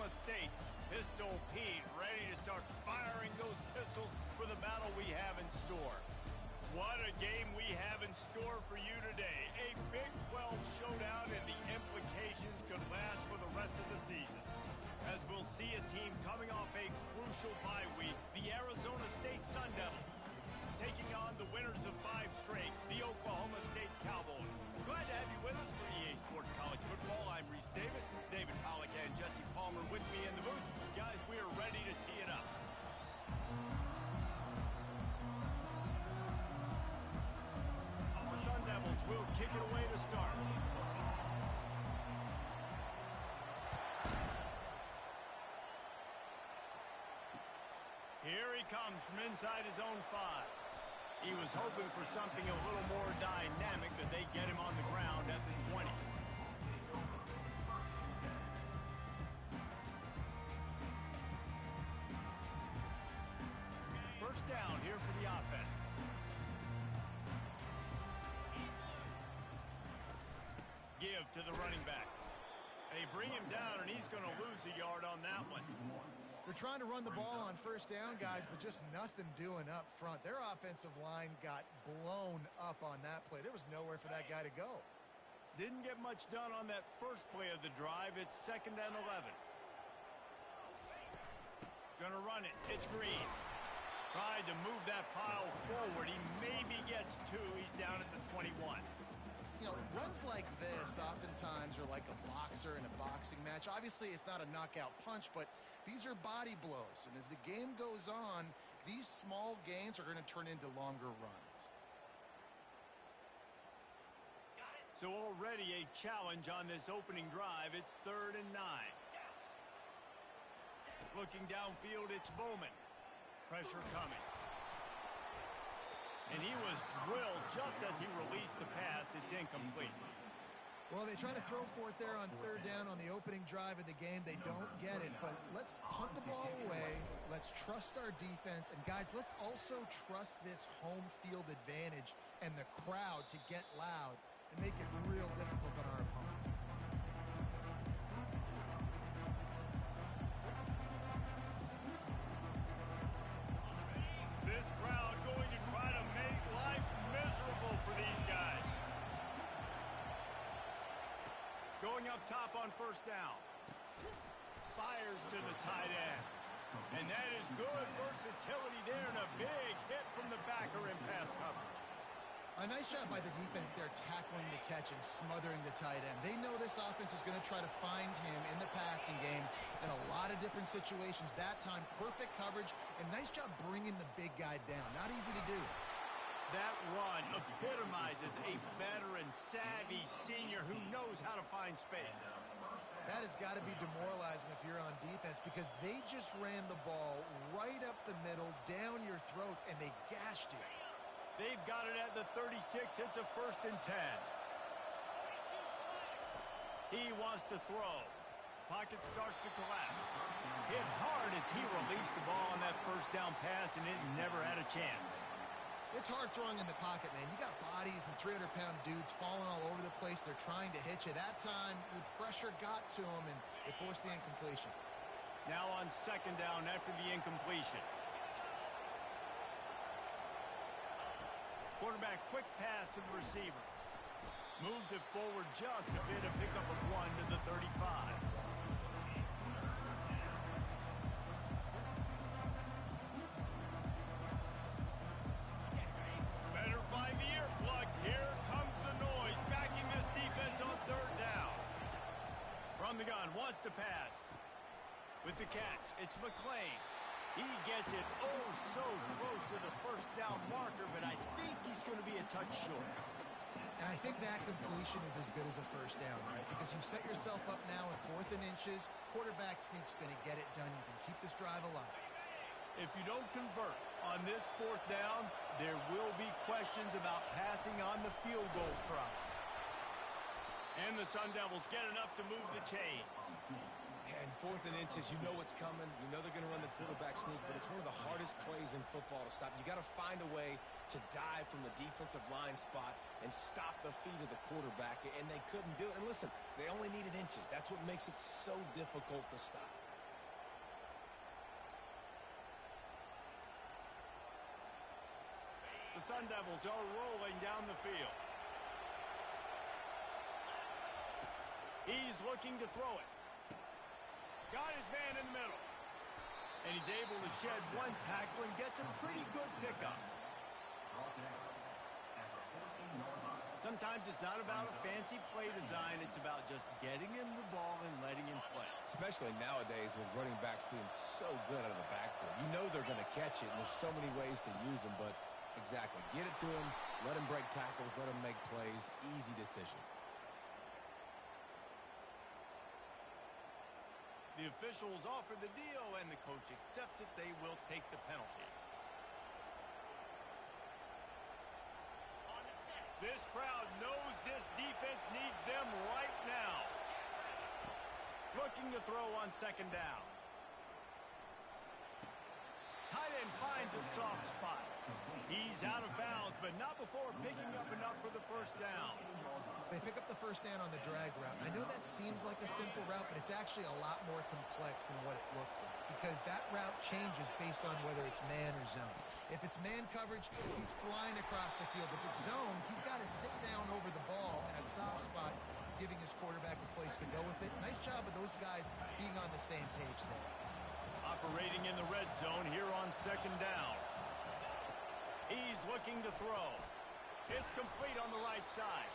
Oklahoma State. Pistol Pete ready to start firing those pistols for the battle we have in store. What a game we have in store for you today. A Big 12 showdown, and the implications could last for the rest of the season. As we'll see a team coming off a crucial bye week, the Arizona State Sun Devils, taking on the winners of 5 straight, the Oklahoma State Cowboys. Glad to have you with us for EA Sports College Football. I'm Reese Davis, David Pollack and Jesse Palmer with me in the booth. Guys, we are ready to tee it up. The Sun Devils will kick it away to start. Here he comes from inside his own 5. He was hoping for something a little more dynamic, but they get him on the ground at the 20. First down here for the offense. Give to the running back. They bring him down, and he's going to lose a yard on that one. They're trying to run the ball on first down, guys, but just nothing doing up front. Their offensive line got blown up on that play. There was nowhere for that guy to go. Didn't get much done on that first play of the drive. It's 2nd and 11. Gonna run it. It's Green. Tried to move that pile forward. He maybe gets 2. He's down at the 21. You know, runs like this oftentimes are like a boxer in a boxing match. Obviously, it's not a knockout punch, but these are body blows. And as the game goes on, these small gains are going to turn into longer runs. So already a challenge on this opening drive. It's 3rd and 9. Looking downfield, it's Bowman. Pressure coming. And he was drilled just as he released the pass. It's incomplete. Well, they try to throw for it there on 3rd down on the opening drive of the game. They don't get it, but let's punt the ball away. Let's trust our defense. And, guys, let's also trust this home field advantage and the crowd to get loud and make it real difficult on our opponent. This crowd going to try to make life miserable for these guys. Going up top on first down. Fires to the tight end. And that is good versatility there, and a big hit from the backer in pass coverage. A nice job by the defense there tackling the catch and smothering the tight end. They know this offense is going to try to find him in the passing game in a lot of different situations. That time, perfect coverage, and nice job bringing the big guy down. Not easy to do. That run epitomizes a veteran, savvy senior who knows how to find space. That has got to be demoralizing if you're on defense, because they just ran the ball right up the middle, down your throats, and they gashed you. They've got it at the 36. It's a 1st and 10. He wants to throw. Pocket starts to collapse. Hit hard as he released the ball on that first down pass, and it never had a chance. It's hard throwing in the pocket, man. You got bodies and 300-pound dudes falling all over the place. They're trying to hit you. That time, the pressure got to him, and it forced the incompletion. Now on 2nd down after the incompletion. Quarterback quick pass to the receiver. Moves it forward just a bit, a pickup of 1 to the 35. Better find the earplugs. Here comes the noise, backing this defense on 3rd down. From the gun, wants to pass. With the catch, it's McClain. He gets it so close to the first down marker, but I think he's going to be a touch short. And I think that completion is as good as a first down, right? Because you set yourself up now at 4th and inches. Quarterback sneak's going to get it done. You can keep this drive alive. If you don't convert on this 4th down, there will be questions about passing on the field goal try. And the Sun Devils get enough to move the chains. And 4th and inches, you know what's coming. You know they're going to run the quarterback sneak, but it's one of the hardest plays in football to stop. You got to find a way to dive from the defensive line spot and stop the feet of the quarterback, and they couldn't do it. And listen, they only needed inches. That's what makes it so difficult to stop. Sun Devils are rolling down the field. He's looking to throw it. Got his man in the middle. And he's able to shed one tackle and gets a pretty good pickup. Sometimes it's not about a fancy play design. It's about just getting him the ball and letting him play. Especially nowadays with running backs being so good out of the backfield. You know they're going to catch it, and there's so many ways to use them. But exactly, get it to him, let him break tackles, let him make plays. Easy decision. The officials offer the deal, and the coach accepts it. They will take the penalty. This crowd knows this defense needs them right now. Looking to throw on second down. Tight end finds a soft spot. He's out of bounds, but not before picking up enough for the first down. They pick up the first down on the drag route. I know that seems like a simple route, but it's actually a lot more complex than what it looks like, because that route changes based on whether it's man or zone. If it's man coverage, he's flying across the field. If it's zone, he's got to sit down over the ball in a soft spot, giving his quarterback a place to go with it. Nice job of those guys being on the same page there. Operating in the red zone here on second down. He's looking to throw. It's complete on the right side.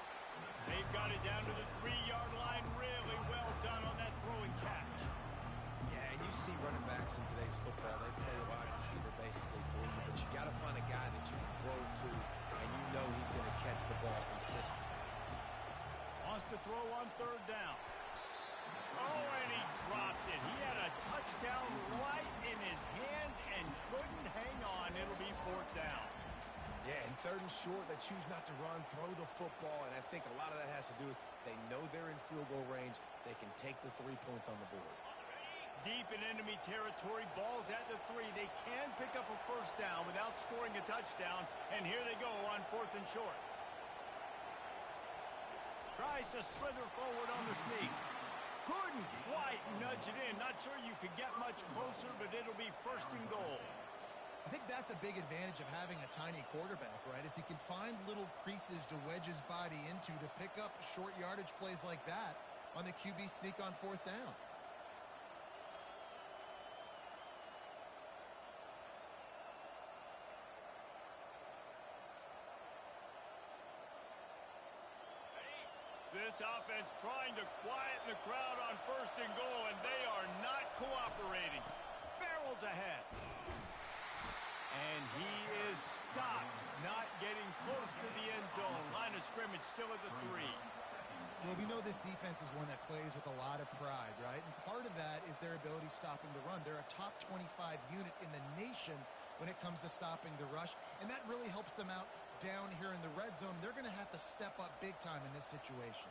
They've got it down to the 3-yard line. Really well done on that throwing catch. Yeah, and you see running backs in today's football, they play a wide receiver basically for you, but you got to find a guy that you can throw it to, and you know he's going to catch the ball consistently. Wants to throw on third down. Oh, and he dropped it. He had a touchdown right in his hands and couldn't hang on. It'll be fourth down. Yeah, and third and short, they choose not to run, throw the football, and I think a lot of that has to do with they know they're in field goal range. They can take the 3 points on the board. Deep in enemy territory, ball's at the 3. They can pick up a first down without scoring a touchdown, and here they go on fourth and short. Tries to slither forward on the sneak. Couldn't quite nudge it in. Not sure you could get much closer, but it'll be first and goal. I think that's a big advantage of having a tiny quarterback, right? Is he can find little creases to wedge his body into to pick up short yardage plays like that on the QB sneak on fourth down. This offense trying to quieten the crowd on first and goal, and they are not cooperating. Barrels ahead. And he is stopped, not getting close to the end zone. Line of scrimmage still at the 3. Well, we know this defense is one that plays with a lot of pride, right? And part of that is their ability stopping the run. They're a top 25 unit in the nation when it comes to stopping the rush, and that really helps them out down here in the red zone. They're going to have to step up big time in this situation.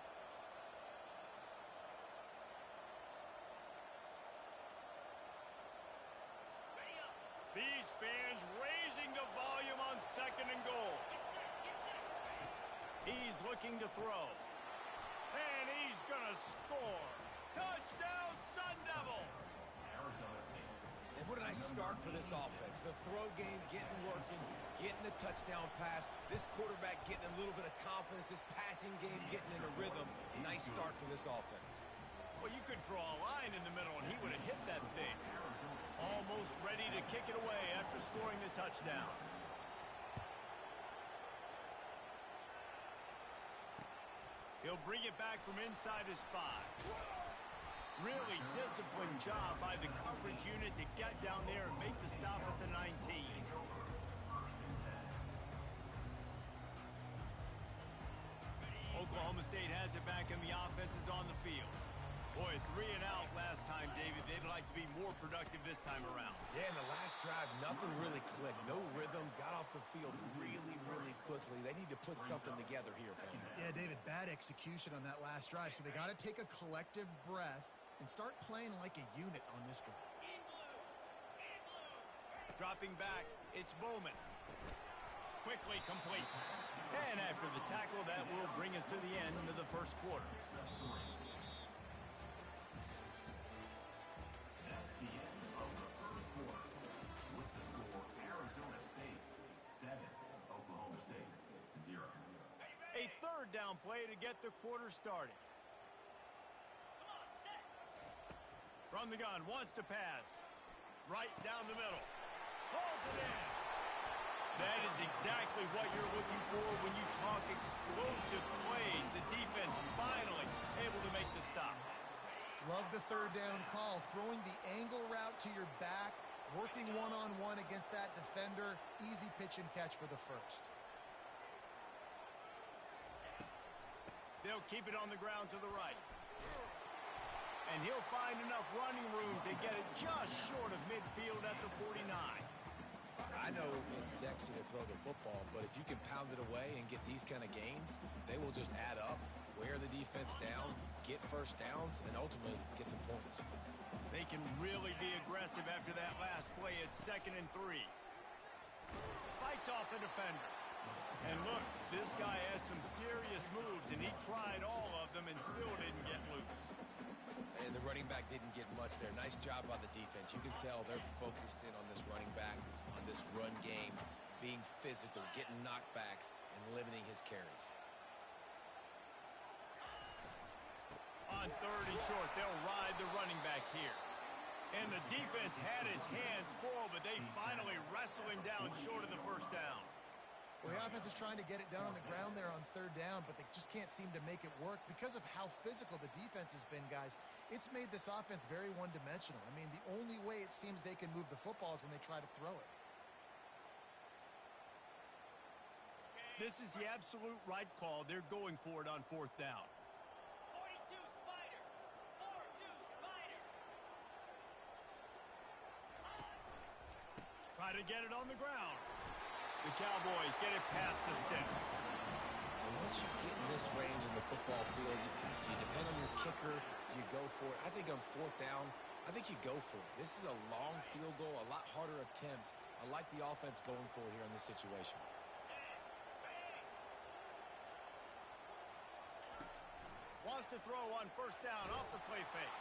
These fans raising the volume on second and goal. He's looking to throw. And he's going to score. Touchdown, Sun Devils! And what a nice start for this offense. The throw game getting working, getting the touchdown pass. This quarterback getting a little bit of confidence. This passing game getting in a rhythm. Nice start for this offense. Well, you could draw a line in the middle, and he would have hit that thing. Almost ready to kick it away after scoring the touchdown. He'll bring it back from inside his 5. Really disciplined job by the coverage unit to get down there and make the stop at the 19. Oklahoma State has it back, and the offense is on the field. Boy, 3 and out last time, David. They'd like to be more productive this time around. Yeah, in the last drive, nothing really clicked. No rhythm, got off the field really, really quickly. They need to put something together here, Payne. Yeah, David, bad execution on that last drive, so they got to take a collective breath and start playing like a unit on this drive. Dropping back, it's Bowman. Quickly complete. And after the tackle, that will bring us to the end of the first quarter. down play to get the quarter started. From the gun, wants to pass. Right down the middle. Pulls it in. That is exactly what you're looking for when you talk explosive plays. The defense finally able to make the stop. Love the third down call. Throwing the angle route to your back, working one-on-one against that defender. Easy pitch and catch for the first. They'll keep it on the ground to the right. And he'll find enough running room to get it just short of midfield at the 49. I know it's sexy to throw the football, but if you can pound it away and get these kind of gains, they will just add up, wear the defense down, get first downs, and ultimately get some points. They can really be aggressive after that last play at 2nd and 3. Fights off a defender. And look, this guy has some serious moves, and he tried all of them and still didn't get loose. And the running back didn't get much there. Nice job by the defense. You can tell they're focused in on this running back, on this run game, being physical, getting knockbacks, and limiting his carries. On 3rd and short, they'll ride the running back here. And the defense had his hands full, but they finally wrestle him down short of the first down. Well, the offense is trying to get it done on the ground there on 3rd down, but they just can't seem to make it work because of how physical the defense has been, guys. It's made this offense very one-dimensional. I mean, the only way it seems they can move the football is when they try to throw it. This is the absolute right call. They're going for it on 4th down. 42 Spider. 4-2 Spider. Try to get it on the ground. The Cowboys get it past the sticks. And once you get in this range in the football field, do you depend on your kicker? Do you go for it? I think on 4th down, I think you go for it. This is a long field goal, a lot harder attempt. I like the offense going for it here in this situation. Wants to throw on 1st down off the play fake.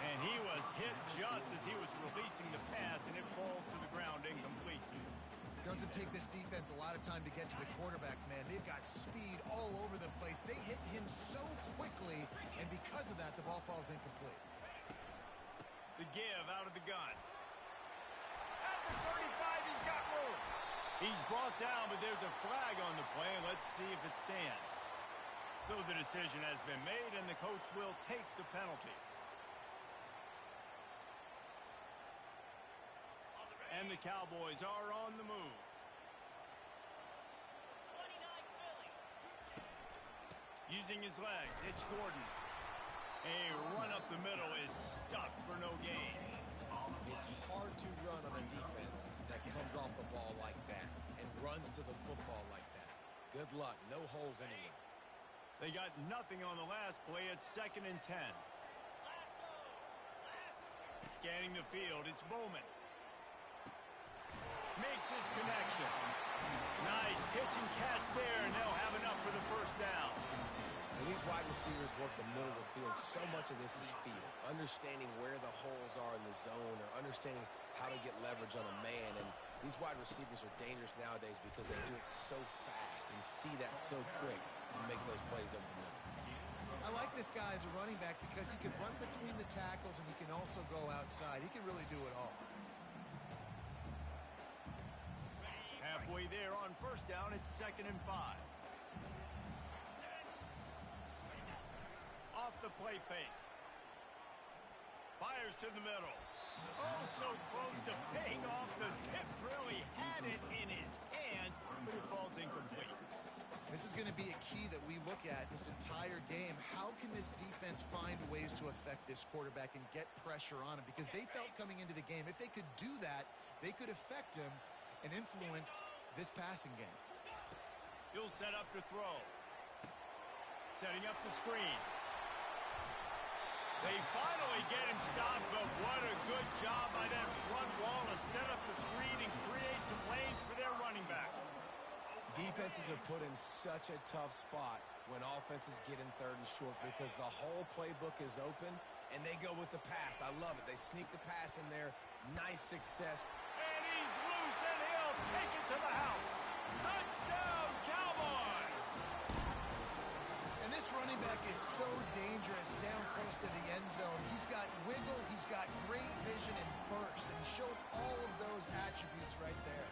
And he was hit just as he was releasing the pass, and it falls to the ground incomplete. Doesn't take this defense a lot of time to get to the quarterback, man. They've got speed all over the place. They hit him so quickly, and because of that, the ball falls incomplete. The give out of the gun. At the 35, he's got room. He's brought down, but there's a flag on the play. Let's see if it stands. So the decision has been made, and the coach will take the penalty. And the Cowboys are on the move. 29 Philly. Using his legs, it's Gordon. A run up the middle is stuck for no gain. It's hard to run on a defense that comes off the ball like that and runs to the football like that. Good luck. No holes anywhere. They got nothing on the last play at 2nd and 10. Scanning the field, it's Bowman. Makes his connection. Nice pitch and catch there, and they'll have enough for the 1st down. And these wide receivers work the middle of the field. So much of this is feel. Understanding where the holes are in the zone or understanding how to get leverage on a man. And these wide receivers are dangerous nowadays because they do it so fast and see that so quick and make those plays over the middle. I like this guy as a running back because he can run between the tackles and he can also go outside. He can really do it all. Halfway there on 1st down, it's 2nd and 5. Off the play fake. Fires to the middle. Oh, so close to paying off the tip drill. He had it in his hands, but it falls incomplete. This is going to be a key that we look at this entire game. How can this defense find ways to affect this quarterback and get pressure on him? Because they felt coming into the game, if they could do that, they could affect him and influence this passing game. He'll set up to throw. Setting up the screen. They finally get him stopped, but what a good job by that front wall to set up the screen and create some lanes for their running back. Defenses are put in such a tough spot when offenses get in 3rd and short because the whole playbook is open and they go with the pass. I love it. They sneak the pass in there. Nice success. And he's loose and he'll take it to the house. Touchdown, Cowboys! quarterback is so dangerous down close to the end zone. He's got wiggle, he's got great vision and burst, and he showed all of those attributes right there.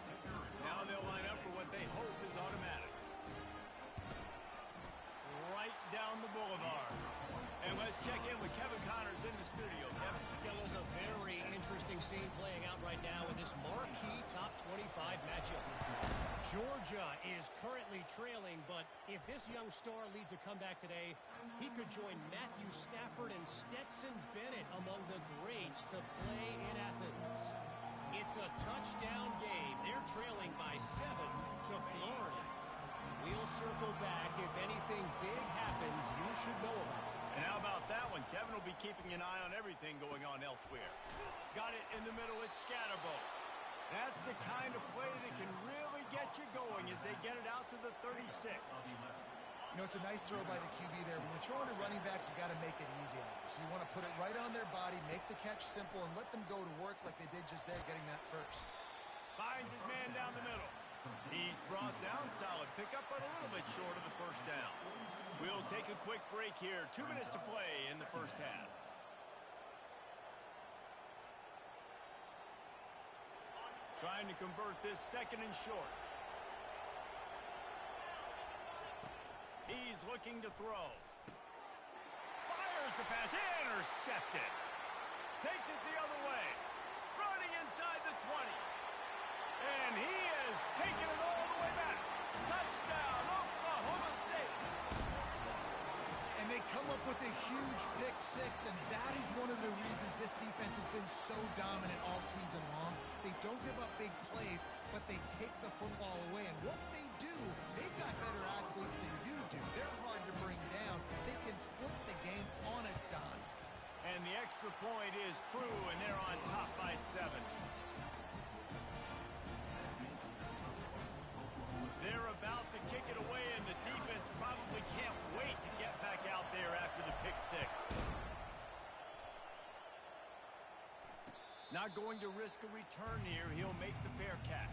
Now they'll line up for what they hope is automatic. Right down the boulevard. And let's check in with Kevin Connors in the studio. Kevin? Fellas, a very interesting scene playing out right now in this marquee top 25 matchup. Georgia is currently trailing, but if this young star leads a comeback today, he could join Matthew Stafford and Stetson Bennett among the greats to play in Athens. It's a touchdown game. They're trailing by 7 to Florida. We'll circle back. If anything big happens, you should know about it. And how about that one? Kevin will be keeping an eye on everything going on elsewhere. Got it in the middle. It's Skattebo. That's the kind of play that can really get you going as they get it out to the 36. You know, it's a nice throw by the QB there. When you're throwing to running backs, you got to make it easy on them. So you want to put it right on their body, make the catch simple, and let them go to work like they did just there, getting that first. Finds his man down the middle. He's brought down, solid pickup, but a little bit short of the first down. We'll take a quick break here. 2 minutes to play in the first half. Trying to convert this second and short. He's looking to throw. Fires the pass. Intercepted. Takes it the other way. Running inside the 20. And he has taken it all the way back. Touchdown, Oklahoma State. And they come up with a huge pick six, and that is one of the reasons this defense has been so dominant all season long. They don't give up big plays, but they take the football away. And once they do, they've got better athletes than you do. They're hard to bring down. They can flip the game on a dime. And the extra point is true, and they're on top by 7. They're about to kick it away, and the defense probably can't wait to get back out there after the pick six. Not going to risk a return here. He'll make the fair catch.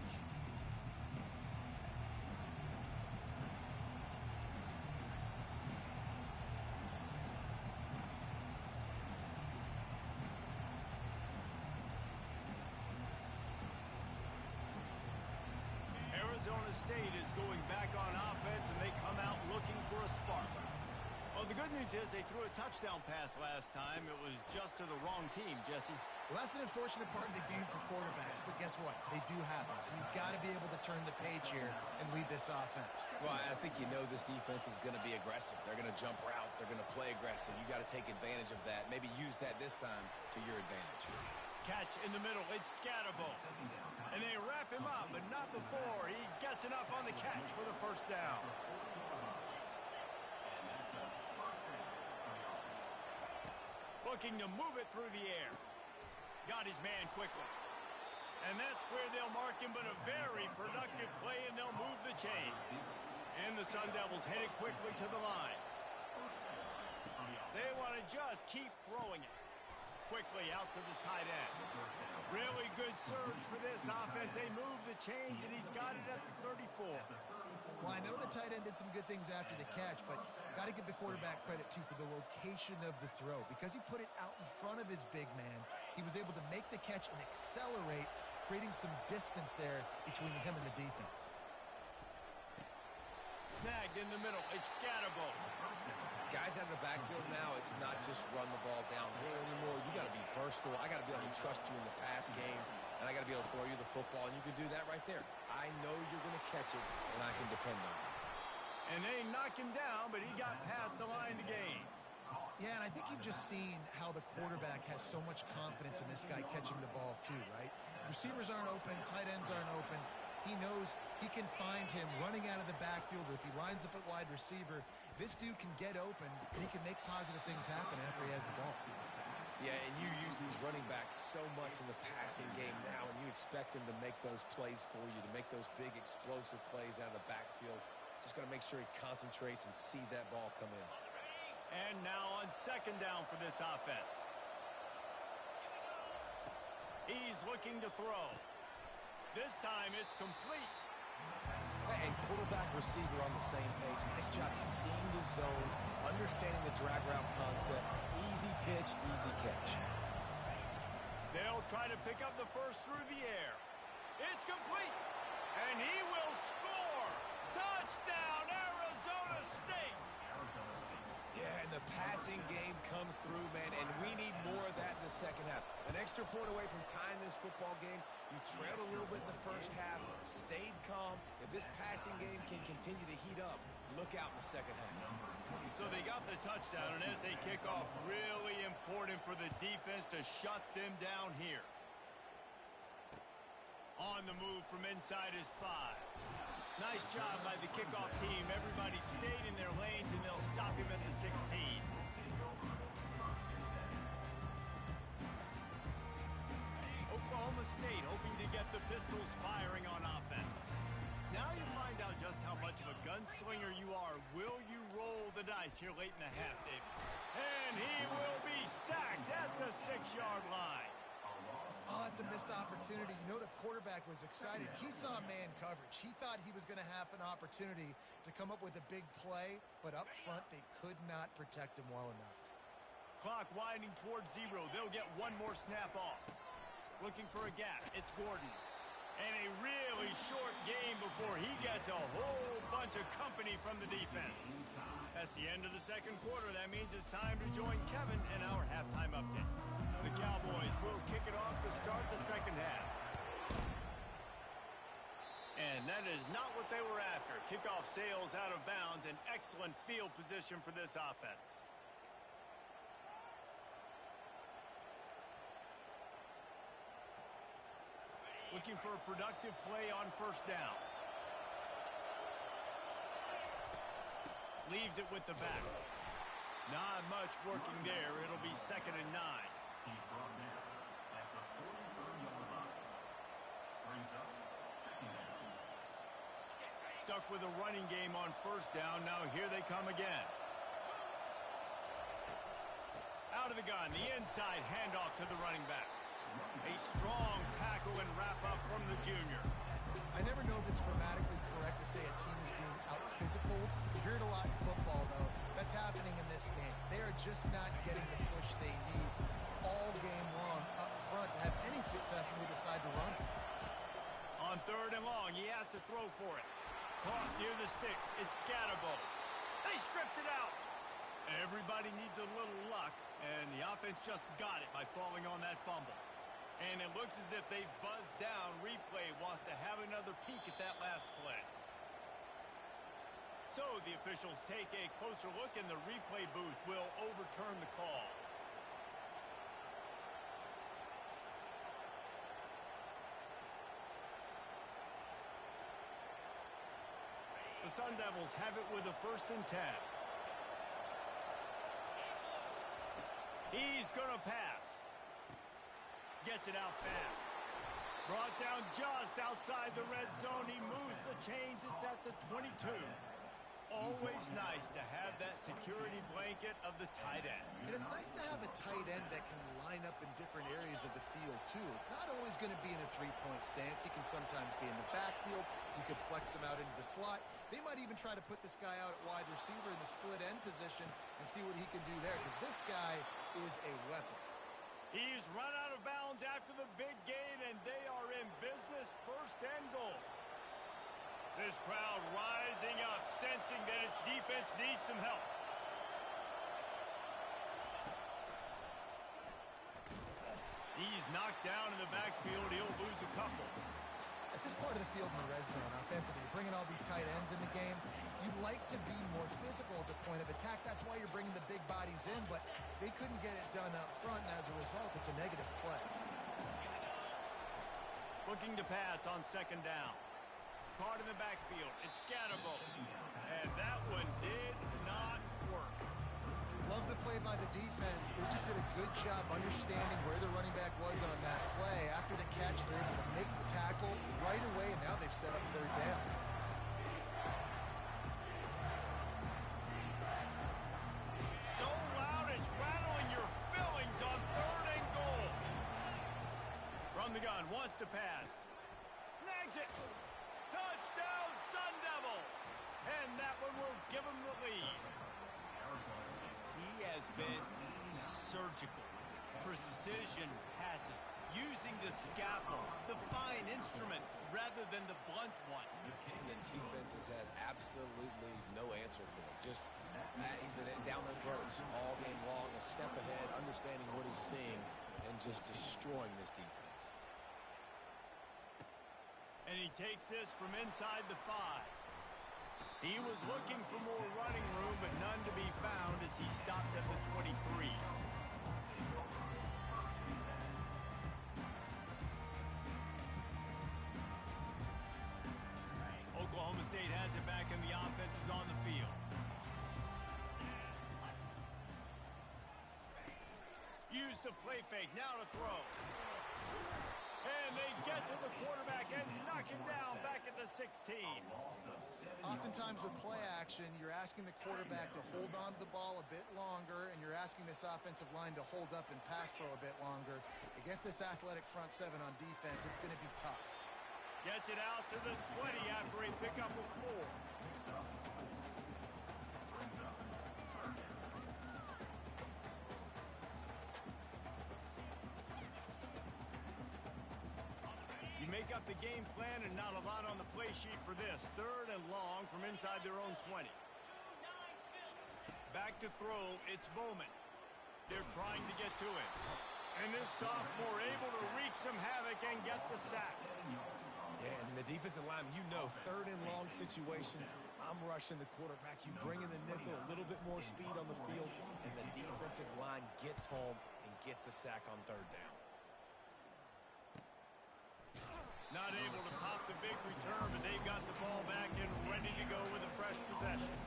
Arizona State is going back on offense, and they come out looking for a spark. Well, the good news is they threw a touchdown pass last time. It was just to the wrong team, Jesse. Well, that's an unfortunate part of the game for quarterbacks, but guess what? They do happen. So you've got to be able to turn the page here and lead this offense. Well, I think you know this defense is going to be aggressive. They're going to jump routes. They're going to play aggressive. You got to take advantage of that. Maybe use that this time to your advantage. Catch in the middle. It's Skattebo. And they wrap him up, but not before he gets enough on the catch for the first down. Looking to move it through the air. Got his man quickly. And that's where they'll mark him, but a very productive play, and they'll move the chains. And the Sun Devils headed quickly to the line. They want to just keep throwing it. Quickly out to the tight end. Really good surge for this offense. They move the chains, and he's got it at the 34. Well, I know the tight end did some good things after the catch, but got to give the quarterback credit, too, for the location of the throw. Because he put it out in front of his big man, he was able to make the catch and accelerate, creating some distance there between him and the defense. Snagged in the middle. It's Skattebo. Guys out of the backfield now, it's not just run the ball downhill anymore. You got to be versatile. I got to be able to trust you in the pass game, and I got to be able to throw you the football, and you can do that right there. I know you're going to catch it, and I can depend on it. And they knock him down, but he got past the line to gain. Yeah, and I think you've just seen how the quarterback has so much confidence in this guy catching the ball too, right? Receivers aren't open, tight ends aren't open. He knows he can find him running out of the backfield, or if he lines up at wide receiver, this dude can get open, and he can make positive things happen after he has the ball. Yeah, and you use these running backs so much in the passing game now, and you expect him to make those plays for you, to make those big explosive plays out of the backfield. Just got to make sure he concentrates and see that ball come in. And now on second down for this offense. He's looking to throw. This time it's complete. And quarterback receiver on the same page. Nice job seeing the zone, understanding the drag route concept. Easy pitch, easy catch. They'll try to pick up the first through the air. It's complete. And he will score. Touchdown, Arizona State. Yeah, and the passing game comes through, man, and we need more of that in the second half. An extra point away from tying this football game. You trailed a little bit in the first half, stayed calm. If this passing game can continue to heat up, look out in the second half. So they got the touchdown, and as they kick off, really important for the defense to shut them down here. On the move from inside his 5. Nice job by the kickoff team. Everybody stayed in their lanes, and they'll stop him at the 16. Oklahoma State hoping to get the Pistols firing on offense. Now you find out just how much of a gunslinger you are. Will you roll the dice here late in the half, David? And he will be sacked at the 6-yard line. Oh, it's a missed opportunity. You know the quarterback was excited. He saw man coverage. He thought he was going to have an opportunity to come up with a big play, but up front they could not protect him well enough. Clock winding towards 0. They'll get one more snap off. Looking for a gap. It's Gordon. And a really short game before he gets a whole bunch of company from the defense. That's the end of the second quarter. That means it's time to join Kevin in our halftime update. The Cowboys will kick it off to start the second half. And that is not what they were after. Kickoff sails out of bounds. An excellent field position for this offense. Looking for a productive play on first down. Leaves it with the back. Not much working there. It'll be 2nd and 9. He's brought down at the 43rd-yard line. Brings up 2nd down. Stuck with a running game on first down. Now here they come again. Out of the gun. The inside handoff to the running back. A strong tackle and wrap-up from the junior. I never know if it's grammatically correct to say a team is being out-physical. You hear it a lot in football, though. That's happening in this game. They are just not getting the push they need all game long up front to have any success when we decide to run. On 3rd and long, he has to throw for it. Caught near the sticks. It's Skattebo. They stripped it out. Everybody needs a little luck, and the offense just got it by falling on that fumble. And it looks as if they've buzzed down. Replay wants to have another peek at that last play. So the officials take a closer look, and the replay booth will overturn the call. The Sun Devils have it with a 1st and 10. He's going to pass. Gets it out fast. Brought down just outside the red zone. He moves the chains. It's at the 22. Always nice to have that security blanket of the tight end. And it's nice to have a tight end that can line up in different areas of the field, too. It's not always going to be in a three-point stance. He can sometimes be in the backfield. You could flex him out into the slot. They might even try to put this guy out at wide receiver in the split end position and see what he can do there, because this guy is a weapon. He's run out of bounds after the big gain, and they are in business. 1st and goal. This crowd rising up, sensing that its defense needs some help. He's knocked down in the backfield. He'll lose a couple. At this part of the field in the red zone, offensively, you're bringing all these tight ends in the game. You'd like to be more physical at the point of attack. That's why you're bringing the big bodies in, but they couldn't get it done up front, and as a result, it's a negative play. Looking to pass on 2nd down. Caught in the backfield. It's Skattebo. And that one did not work. Love the play by the defense. They just did a good job understanding where the running back was on that play. After the catch, they're able to make the tackle right away, and now they've set up 3rd down. So loud it's rattling your fillings on 3rd and goal. From the gun, wants to pass. Snags it. Touchdown, Sun Devils. And that one will give them the lead. been surgical. Precision passes, using the scalpel, the fine instrument, rather than the blunt one. And the defense has had absolutely no answer for him. Just, he's been down their throats all game long, a step ahead, understanding what he's seeing, and just destroying this defense. And he takes this from inside the 5. He was looking for more running room, but none to be found as he stopped at the 23. Oklahoma State has it back, and the offense is on the field. Use the play fake, now to throw. And they get to the quarterback and knock him down back at the 16. Oftentimes with play action, you're asking the quarterback to hold on to the ball a bit longer, and you're asking this offensive line to hold up and pass pro a bit longer. Against this athletic front 7 on defense, it's going to be tough. Gets it out to the 20 after a pickup of 4. You make up the game plan and not a lot on the play sheet for this. 3rd and long from inside their own 20. Back to throw, it's Bowman. They're trying to get to it. And this sophomore able to wreak some havoc and get the sack. Yeah, and the defensive line, 3rd and long situations, I'm rushing the quarterback. You bring in the nickel, a little bit more speed on the field, and the defensive line gets home and gets the sack on 3rd down. Not able to pop the big return, but they've got the ball back and ready to go with a fresh possession.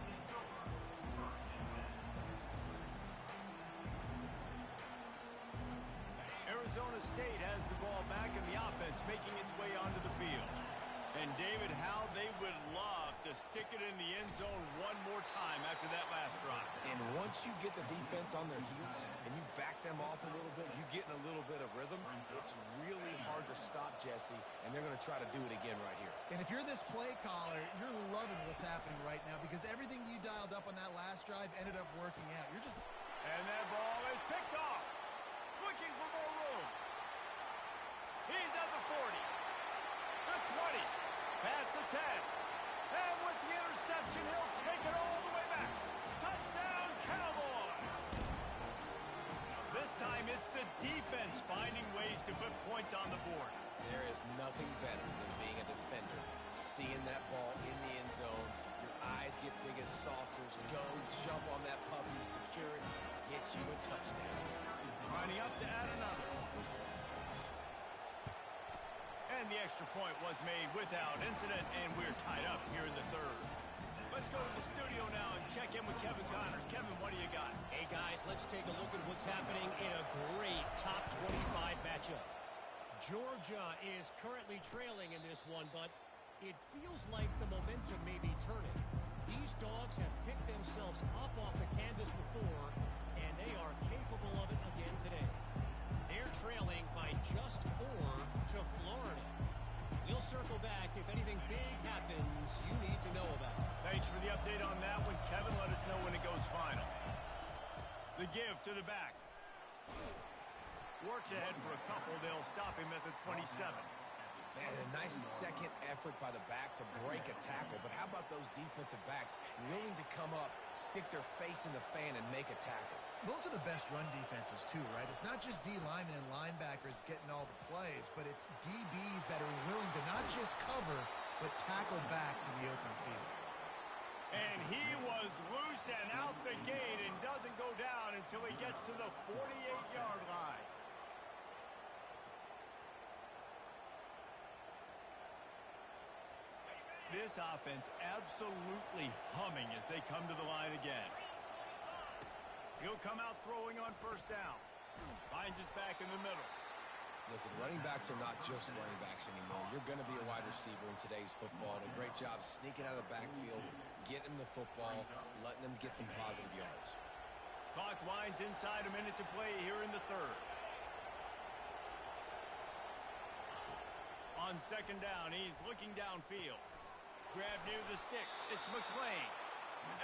Arizona State has the ball back and the offense making its way onto the field. And David, how they would love to stick it in the end zone one more time after that last drive. And once you get the defense on their heels and you back them off a little bit, you get in a little bit of rhythm, it's really hard to stop, Jesse, and they're going to try to do it again right here. And if you're this play caller, you're loving what's happening right now because everything you dialed up on that last drive ended up working out. You're just... And that ball is picked off. Looking for more room. He's at the 40. The 20. Past the 10. And with the interception, he'll take it all the way back. Touchdown, Cowboys. This time it's the defense finding ways to put points on the board. There is nothing better than being a defender, seeing that ball in the end zone. Your eyes get big as saucers. Go, jump on that puppy, secure it, get you a touchdown. Lining up to add another. And the extra point was made without incident, and we're tied up here in the 3rd. Let's go to the studio now and check in with Kevin Connors. Kevin, what do you got? Hey, guys, let's take a look at what's happening in a great top 25 matchup. Georgia is currently trailing in this one, but it feels like the momentum may be turning. These dogs have picked themselves up off the canvas before, and they are capable of it again today. They're trailing by just 4 to Florida. We'll circle back if anything big happens you need to know about. Thanks for the update on that one, Kevin. Let us know when it goes final. The give to the back. Works ahead for a couple. They'll stop him at the 27. Man, a nice second effort by the back to break a tackle. But how about those defensive backs willing to come up, stick their face in the fan, and make a tackle? Those are the best run defenses, too, right? It's not just D linemen and linebackers getting all the plays, but it's DBs that are willing to not just cover, but tackle backs in the open field. And he was loose and out the gate and doesn't go down until he gets to the 48-yard line. This offense absolutely humming as they come to the line again. He'll come out throwing on 1st down. Finds his back in the middle. Listen, running backs are not just running backs anymore. You're going to be a wide receiver in today's football. And a great job sneaking out of the backfield, getting the football, letting them get some positive yards. Clock winds inside a minute to play here in the 3rd. On 2nd down, he's looking downfield. Grab near the sticks. It's McClain.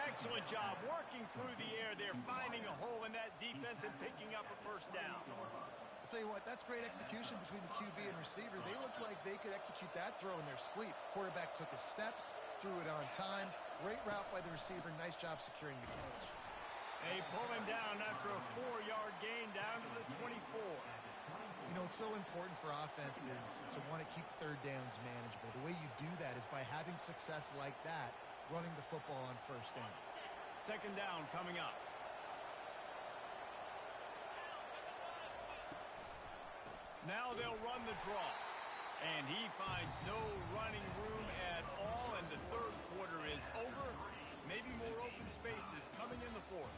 Excellent job working through the air there, finding a hole in that defense and picking up a first down. I'll tell you what, that's great execution between the QB and receiver. They looked like they could execute that throw in their sleep. Quarterback took his steps, threw it on time. Great route by the receiver. Nice job securing the catch. They pull him down after a 4-yard gain down to the 24. You know, it's so important for offenses to want to keep third downs manageable. The way you do that is by having success like that, running the football on first down. Second down coming up. Now they'll run the draw. And he finds no running room at all, and the third quarter is over. Maybe more open spaces coming in the fourth.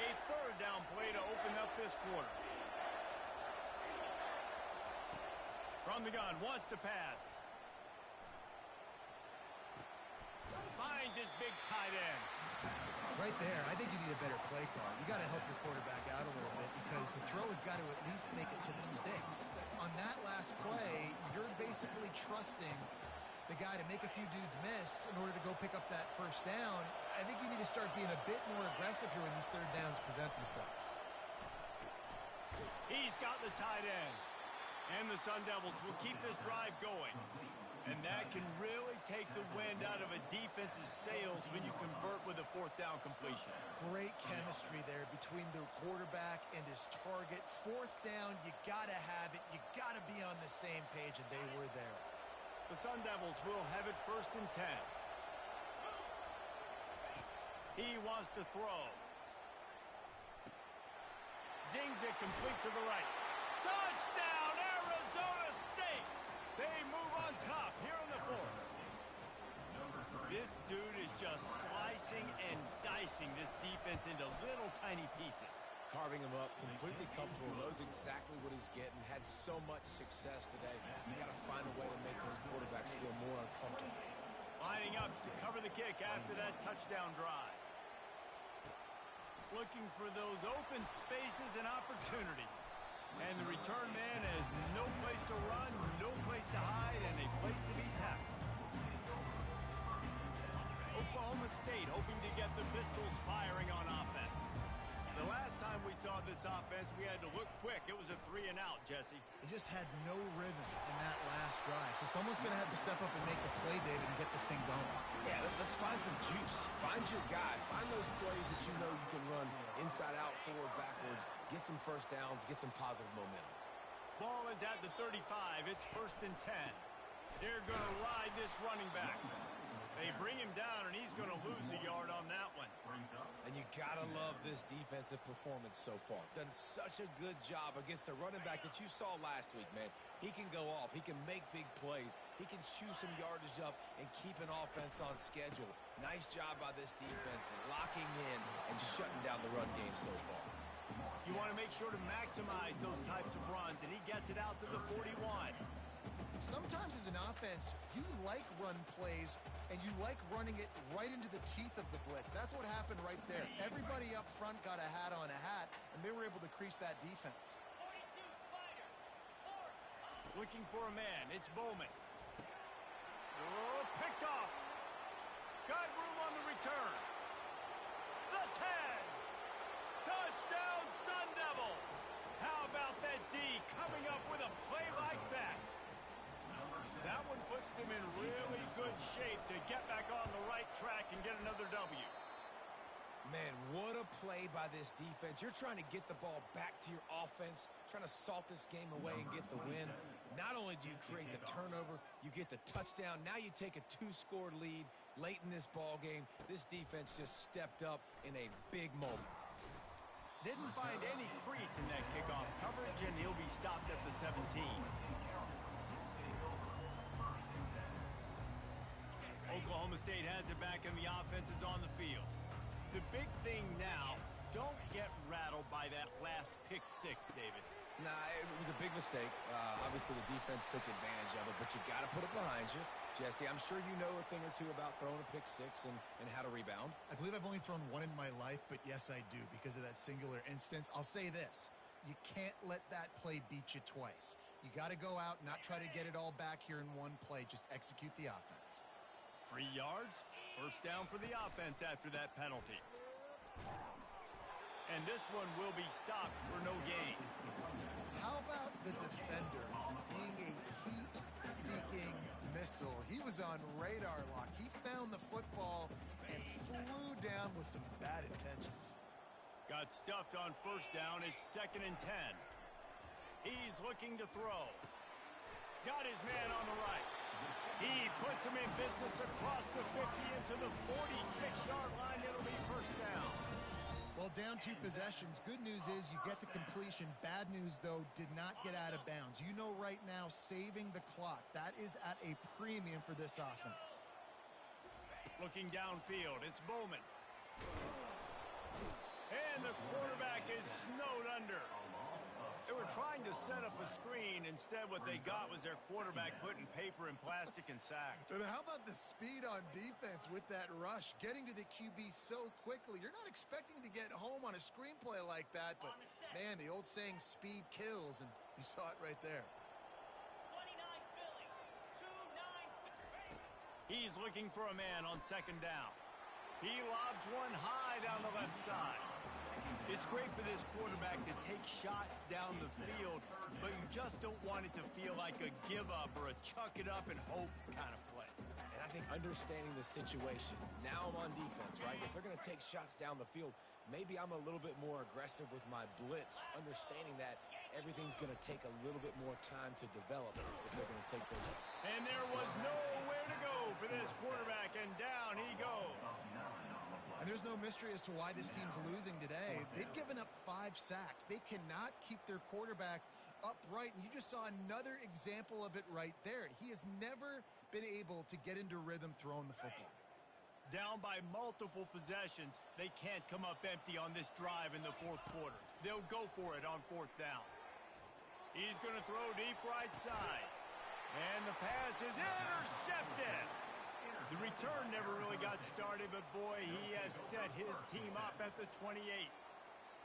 A third down play to open up this quarter. From the gun, wants to pass. Finds his big tight end. Right there, I think you need a better play call. You got to help your quarterback out a little bit because the throw has got to at least make it to the sticks. On that last play, you're basically trusting the guy to make a few dudes miss in order to go pick up that first down. I think you need to start being a bit more aggressive here when these third downs present themselves. He's got the tight end. And the Sun Devils will keep this drive going. And that can really take the wind out of a defense's sails when you convert with a fourth down completion. Great chemistry there between the quarterback and his target. Fourth down, you got to have it. You got to be on the same page, and they were there. The Sun Devils will have it 1st and 10. He wants to throw. Zings it complete to the right. Touchdown, Arizona State! They move on top here in the fourth. This dude is just slicing and dicing this defense into little tiny pieces. Carving him up, completely comfortable, knows exactly what he's getting, had so much success today. You got to find a way to make these quarterbacks feel more uncomfortable. Lining up to cover the kick after that touchdown drive. Looking for those open spaces and opportunity. And the return man has no place to run, no place to hide, and a place to be tackled. Oklahoma State hoping to get the Pistols firing on offense. The last time we saw this offense, we had to look quick. It was a 3-and-out, Jesse. He just had no rhythm in that last drive. So someone's going to have to step up and make a play, David, and get this thing going. Yeah, let's find some juice. Find your guy. Find those plays that you know you can run inside out, forward, backwards. Get some first downs. Get some positive momentum. Ball is at the 35. It's 1st and 10. They're going to ride this running back. They bring him down, and he's going to lose a yard on that one. And you got to love this defensive performance so far. Done such a good job against the running back that you saw last week, man. He can go off. He can make big plays. He can chew some yardage up and keep an offense on schedule. Nice job by this defense locking in and shutting down the run game so far. You want to make sure to maximize those types of runs, and he gets it out to the 41. Sometimes as an offense, you like run plays, and you like running it right into the teeth of the blitz. That's what happened right there. Everybody up front got a hat on a hat, and they were able to crease that defense. 42 Spider. Fourth. Looking for a man. It's Bowman. Oh, picked off. Got room on the return. The 10. Touchdown, Sun Devils. How about that D coming up with a play like that? That one puts them in really good shape to get back on the right track and get another W. Man, what a play by this defense. You're trying to get the ball back to your offense, trying to salt this game away and get the win. Not only do you create the turnover, you get the touchdown. Now you take a 2-score lead late in this ball game. This defense just stepped up in a big moment. Didn't find any crease in that kickoff coverage, and he'll be stopped at the 17. Oklahoma State has it back, and the offense is on the field. The big thing now, don't get rattled by that last pick six, David. Nah, it was a big mistake. Obviously, the defense took advantage of it, but you got to put it behind you. Jesse. I'm sure you know a thing or two about throwing a pick six and how to rebound. I believe I've only thrown one in my life, but yes, I do because of that singular instance. I'll say this. You can't let that play beat you twice. You got to go out, not try to get it all back here in one play. Just execute the offense. 3 yards, first down for the offense after that penalty. And this one will be stopped for no gain. How about the defender being a heat-seeking missile? He was on radar lock. He found the football and flew down with some bad intentions. Got stuffed on first down. It's 2nd and 10. He's looking to throw. Got his man on the right. He puts him in business across the 50 into the 46-yard line. It'll be first down. Well, down 2 possessions. Good news is you get the completion. Bad news, though, did not get out of bounds. You know right now, saving the clock. That is at a premium for this offense. Looking downfield, it's Bowman. And the quarterback is snowed under. They were trying to set up a screen. Instead, what they got was their quarterback putting paper and plastic and sacked. And how about the speed on defense with that rush? Getting to the QB so quickly. You're not expecting to get home on a screenplay like that, but, man, the old saying, speed kills, and you saw it right there. 29 Philly. 2-9. He's looking for a man on 2nd down. He lobs one high down the left side. It's great for this quarterback to take shots down the field, but you just don't want it to feel like a give-up or a chuck-it-up and hope kind of play. And I think understanding the situation, now I'm on defense, right? If they're going to take shots down the field, maybe I'm a little bit more aggressive with my blitz, understanding that everything's going to take a little bit more time to develop if they're going to take those. And there was nowhere to go for this quarterback, and down he goes. And there's no mystery as to why this team's losing today. They've given up 5 sacks. They cannot keep their quarterback upright, and you just saw another example of it right there. He has never been able to get into rhythm throwing the football. Down by multiple possessions, they can't come up empty on this drive in the 4th quarter. They'll go for it on 4th down. He's going to throw deep right side. And the pass is intercepted. The return never really got started, but boy, he has set his team up at the 28.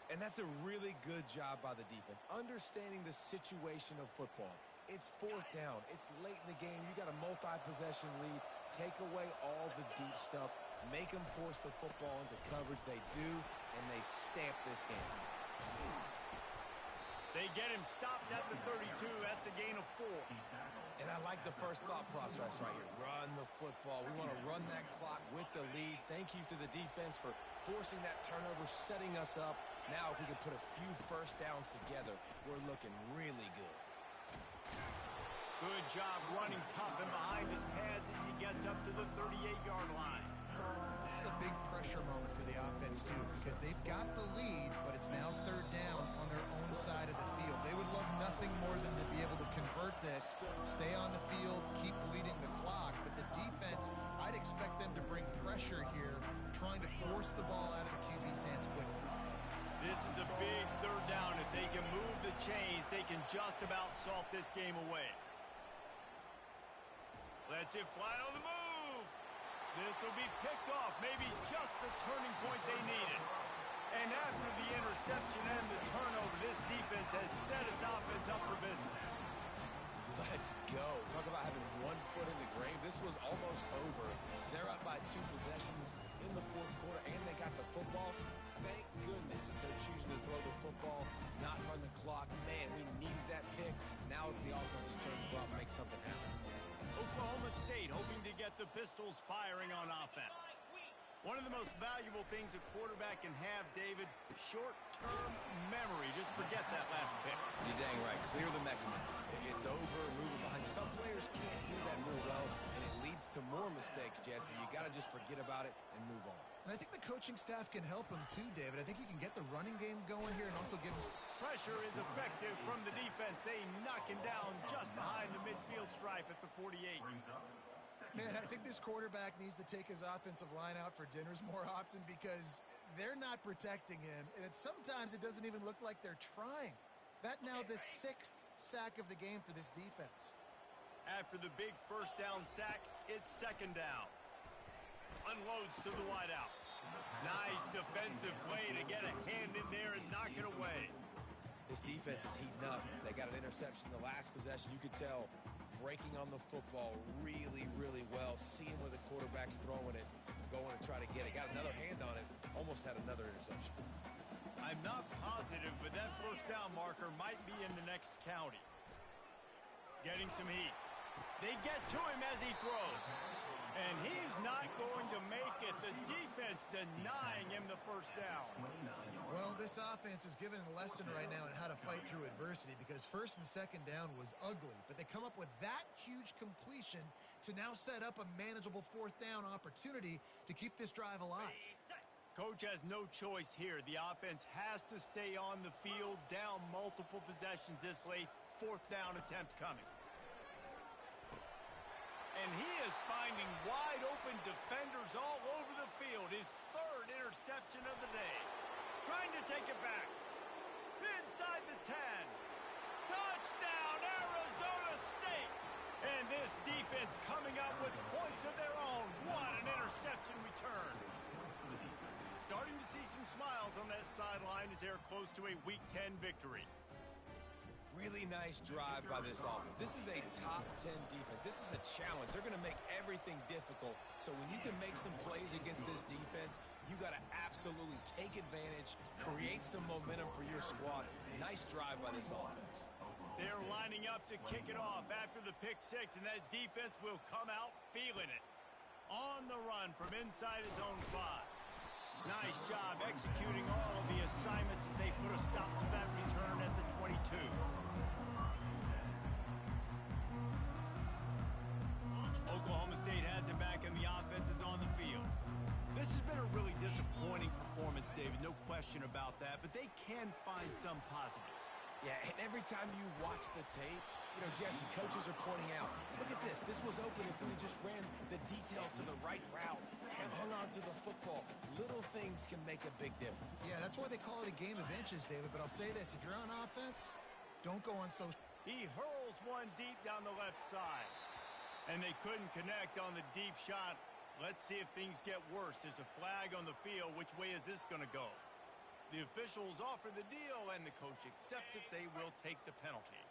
And that's a really good job by the defense, understanding the situation of football. It's 4th down. It's late in the game. You got a multi-possession lead. Take away all the deep stuff. Make them force the football into coverage. They do, and they stamp this game. They get him stopped at the 32. That's a gain of 4. And I like the first thought process right here. Run the football. We want to run that clock with the lead. Thank you to the defense for forcing that turnover, setting us up. Now, if we can put a few first downs together, we're looking really good. Good job running tough and behind his pads as he gets up to the 38-yard line. This is a big pressure moment for the offense, too, because they've got the lead, but it's now 3rd down on their own side of the field. They would love nothing more than to be able to convert this, stay on the field, keep bleeding the clock. But the defense, I'd expect them to bring pressure here, trying to force the ball out of the QB's hands quickly. This is a big 3rd down. If they can move the chains, they can just about salt this game away. Let's it fly on the move. This will be picked off, maybe just the turning point they needed. And after the interception and the turnover, this defense has set its offense up for business. Let's go. Talk about having one foot in the grave. This was almost over. They're up by 2 possessions in the 4th quarter, and they got the football. Thank goodness they're choosing to throw the football, not run the clock. Man, we needed that pick. Now it's the offense's turn to go out and make something happen. Oklahoma State hoping to get the Pistols firing on offense. One of the most valuable things a quarterback can have, David, short-term memory. Just forget that last pick. You're dang right. Clear the mechanism. It's over, moving behind. Some players can't do that real well, and it leads to more mistakes, Jesse. You got to just forget about it and move on. And I think the coaching staff can help him too, David. I think you can get the running game going here and also give him... Pressure is effective from the defense. They knock him down just behind the midfield stripe at the 48. Man, I think this quarterback needs to take his offensive line out for dinners more often because they're not protecting him. And sometimes it doesn't even look like they're trying. That now the 6th sack of the game for this defense. After the big first down sack, it's second down. Unloads to the wideout. Nice defensive play to get a hand in there and knock it away. This defense is heating up. They got an interception the last possession. You could tell breaking on the football really, really well. Seeing where the quarterback's throwing it, going to try to get it. Got another hand on it. Almost had another interception. I'm not positive, but that first down marker might be in the next county. Getting some heat. They get to him as he throws. And he's not going to make it. The defense denying him the first down. Well, this offense is given a lesson right now on how to fight through adversity because first and second down was ugly, but they come up with that huge completion to now set up a manageable fourth down opportunity to keep this drive alive. Coach has no choice here. The offense has to stay on the field, down multiple possessions this late. Fourth down attempt coming. And he is finding wide open defenders all over the field. His third interception of the day. Trying to take it back. Inside the 10. Touchdown, Arizona State. And this defense coming up with points of their own. What an interception return. Starting to see some smiles on that sideline as they're close to a Week 10 victory. Really nice drive by this offense. This is a top 10 defense. This is a challenge. They're going to make everything difficult. So when you can make some plays against this defense, you got to absolutely take advantage, create some momentum for your squad. Nice drive by this offense. They're lining up to kick it off after the pick six, and that defense will come out feeling it. On the run from inside his own 5. Nice job executing all of the assignments as they put a stop to that return at the 22. Oklahoma State has it back and the offense is on the field. This has been a really disappointing performance, David, no question about that, but they can find some positives. Yeah, and every time you watch the tape, Jesse, coaches are pointing out, look at this. This was open if we just ran the details to the right route and hung on to the football. Little things can make a big difference. Yeah, that's why they call it a game of inches, David. But I'll say this, if you're on offense, don't go on social. He hurls one deep down the left side. And they couldn't connect on the deep shot. Let's see if things get worse. There's a flag on the field. Which way is this going to go? The officials offer the deal, and the coach accepts it. They will take the penalty.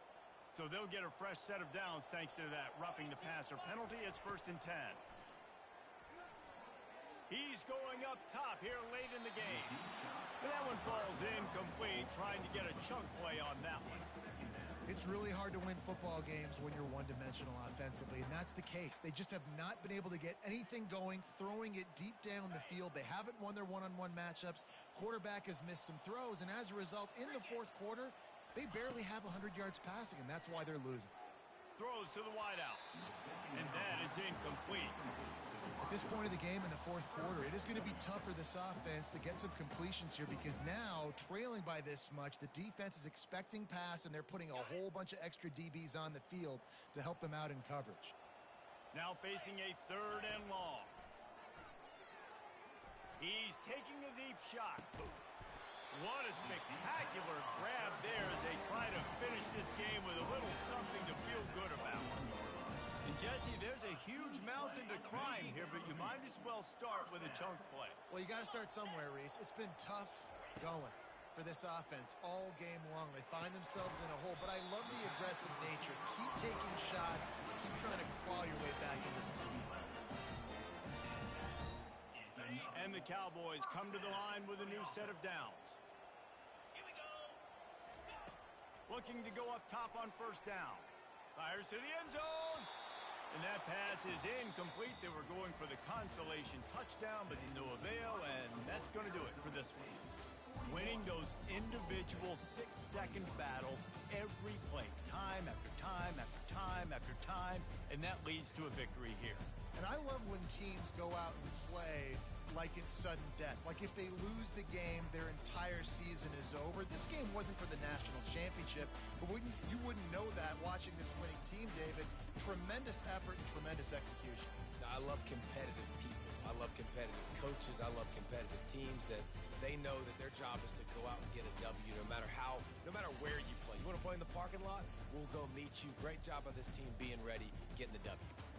So they'll get a fresh set of downs thanks to that roughing the passer penalty. It's 1st and 10. He's going up top here late in the game. And that one falls incomplete, trying to get a chunk play on that one. It's really hard to win football games when you're one-dimensional offensively, and that's the case. They just have not been able to get anything going, throwing it deep down the field. They haven't won their one-on-one matchups. Quarterback has missed some throws, and as a result, in the fourth quarter, they barely have 100 yards passing, and that's why they're losing. Throws to the wideout, and that is incomplete. At this point of the game in the fourth quarter, it is going to be tough for this offense to get some completions here because now, trailing by this much, the defense is expecting pass, and they're putting a whole bunch of extra DBs on the field to help them out in coverage. Now facing a 3rd and long. He's taking a deep shot. What a spectacular grab there as they try to finish this game with a little something to feel good about. And Jesse, there's a huge mountain to climb here, but you might as well start with a chunk play. Well, you got to start somewhere, Reese. It's been tough going for this offense all game long. They find themselves in a hole, but I love the aggressive nature. Keep taking shots, keep trying to claw your way back into this. And the Cowboys come to the line with a new set of downs. Looking to go up top on 1st down. Fires to the end zone. And that pass is incomplete. They were going for the consolation touchdown, but to no avail, and that's going to do it for this one. Winning those individual 6-second battles every play, time after time after time after time, and that leads to a victory here. And I love when teams go out and play like it's sudden death. Like if they lose the game, their entire season is over. This game wasn't for the national championship, but you wouldn't know that watching this winning team, David. Tremendous effort and tremendous execution. I love competitive people. I love competitive coaches. I love competitive teams that they know that their job is to go out and get a W no matter where you play. You want to play enjoying the parking lot, we'll go meet you. Great job by this team being ready, getting the W.